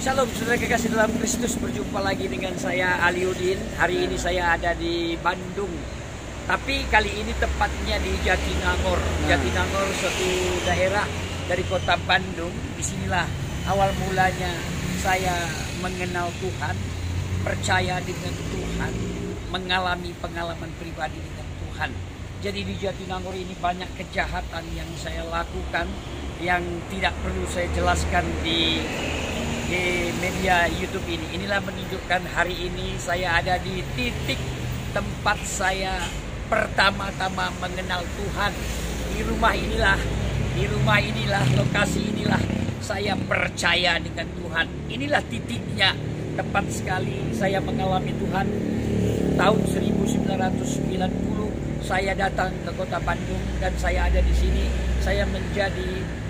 Shalom saudara kekasih dalam Kristus, berjumpa lagi dengan saya Aliudin. Hari ini saya ada di Bandung, tapi kali ini tepatnya di Jatinangor. Jatinangor suatu daerah dari kota Bandung. Disinilah awal mulanya saya mengenal Tuhan, percaya dengan Tuhan, mengalami pengalaman pribadi dengan Tuhan. Jadi di Jatinangor ini banyak kejahatan yang saya lakukan yang tidak perlu saya jelaskan di media YouTube ini. Inilah menunjukkan hari ini saya ada di titik tempat saya pertama-tama mengenal Tuhan. Di rumah inilah, lokasi inilah saya percaya dengan Tuhan. Inilah titiknya, tepat sekali saya mengalami Tuhan. Tahun 1990 saya datang ke kota Bandung dan saya ada di sini. Saya menjadi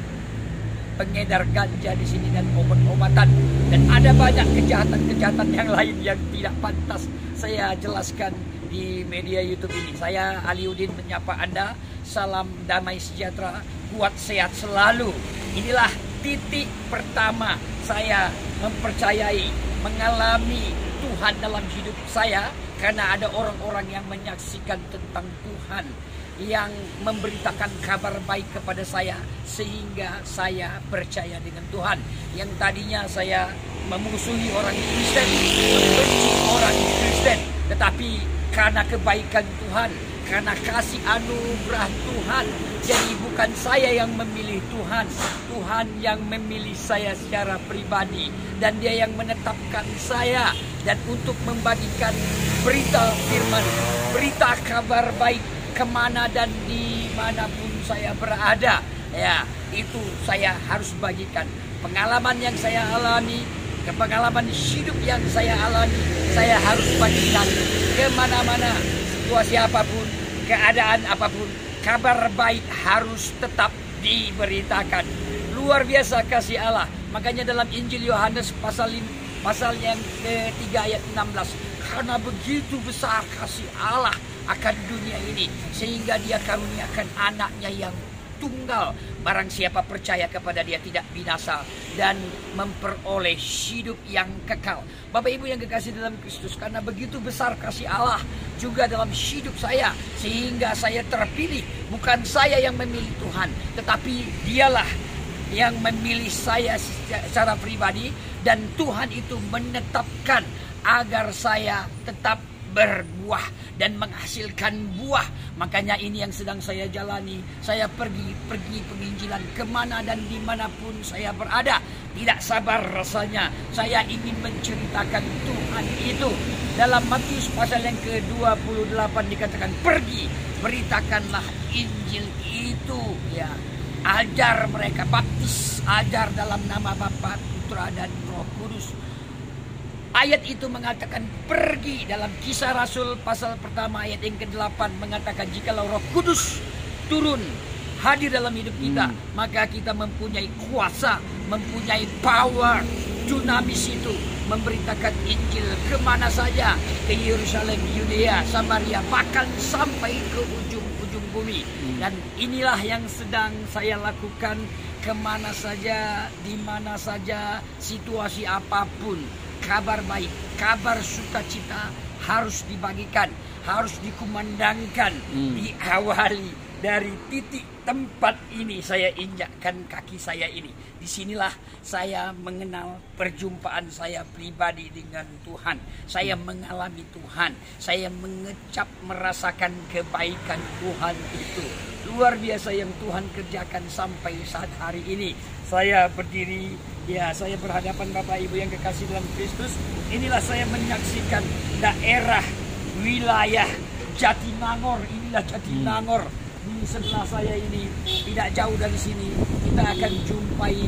pengedar ganja di sini dan obat-obatan, dan ada banyak kejahatan-kejahatan yang lain yang tidak pantas saya jelaskan di media YouTube ini. Saya Aliudin menyapa Anda. Salam damai sejahtera, kuat sehat selalu. Inilah titik pertama saya mempercayai, mengalami Tuhan dalam hidup saya, karena ada orang-orang yang menyaksikan tentang Tuhan, yang memberitakan kabar baik kepada saya, sehingga saya percaya dengan Tuhan. Yang tadinya saya memusuhi orang Kristen, membenci orang Kristen, tetapi karena kebaikan Tuhan, karena kasih anugerah Tuhan, jadi bukan saya yang memilih Tuhan, Tuhan yang memilih saya secara pribadi, dan Dia yang menetapkan saya dan untuk membagikan berita firman, berita kabar baik kemana dan dimanapun saya berada. Ya, itu saya harus bagikan. Pengalaman yang saya alami, pengalaman hidup yang saya alami, saya harus bagikan kemana-mana. Situasi apapun, keadaan apapun, kabar baik harus tetap diberitakan. Luar biasa kasih Allah. Makanya dalam Injil Yohanes pasal yang ketiga ayat 16, karena begitu besar kasih Allah akan dunia ini, sehingga Dia karuniakan anaknya yang tunggal, barang siapa percaya kepada Dia tidak binasa dan memperoleh hidup yang kekal. Bapak Ibu yang kekasih dalam Kristus, karena begitu besar kasih Allah juga dalam hidup saya, sehingga saya terpilih. Bukan saya yang memilih Tuhan, tetapi Dialah yang memilih saya secara pribadi, dan Tuhan itu menetapkan agar saya tetap berbuah dan menghasilkan buah. Makanya ini yang sedang saya jalani. Saya pergi penginjilan kemana dan dimanapun saya berada. Tidak sabar rasanya saya ingin menceritakan Tuhan itu. Dalam Matius pasal yang ke-28 dikatakan, pergi beritakanlah Injil itu, ya, ajar mereka, baptis, ajar dalam nama Bapa, Putra dan Roh Kudus. Ayat itu mengatakan pergi. Dalam Kisah Rasul pasal pertama ayat yang ke-8 mengatakan, jikalau Roh Kudus turun hadir dalam hidup kita, maka kita mempunyai kuasa, mempunyai power, dunamis itu, memberitakan Injil kemana saja, ke Yerusalem, Yudea, Samaria, bahkan sampai ke ujung-ujung bumi. Dan inilah yang sedang saya lakukan kemana saja, di mana saja, situasi apapun. Kabar baik, kabar sukacita harus dibagikan, harus dikumandangkan, diawali dari titik tempat ini saya injakkan kaki saya ini. Disinilah saya mengenal perjumpaan saya pribadi dengan Tuhan. Saya mengalami Tuhan, saya mengecap merasakan kebaikan Tuhan itu. Luar biasa yang Tuhan kerjakan sampai saat hari ini. Saya berdiri, ya, saya berhadapan Bapak Ibu yang kekasih dalam Kristus. Inilah saya menyaksikan daerah wilayah Jatinangor. Inilah Jatinangor. Di sebelah saya ini, tidak jauh dari sini, kita akan jumpai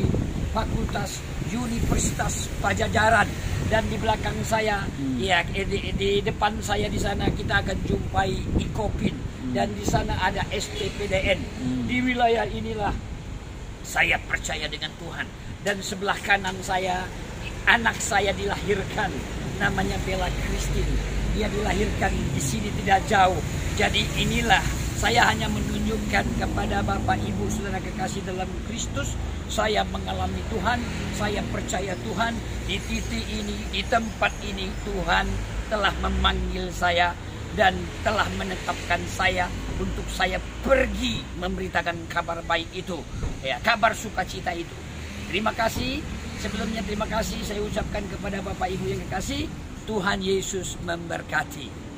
Fakultas Universitas Pajajaran. Dan di belakang saya, ya, di depan saya di sana kita akan jumpai Ikopin. Dan di sana ada STPDN. Di wilayah inilah saya percaya dengan Tuhan. Dan sebelah kanan saya, anak saya dilahirkan, namanya Bella Christine. Dia dilahirkan di sini tidak jauh. Jadi inilah Saya hanya menunjukkan kepada Bapak Ibu Saudara kekasih dalam Kristus, saya mengalami Tuhan, saya percaya Tuhan. Di titik ini, di tempat ini, Tuhan telah memanggil saya dan telah menetapkan saya untuk saya pergi memberitakan kabar baik itu, ya, kabar sukacita itu. Terima kasih. Sebelumnya terima kasih saya ucapkan kepada Bapak Ibu yang kekasih. Tuhan Yesus memberkati.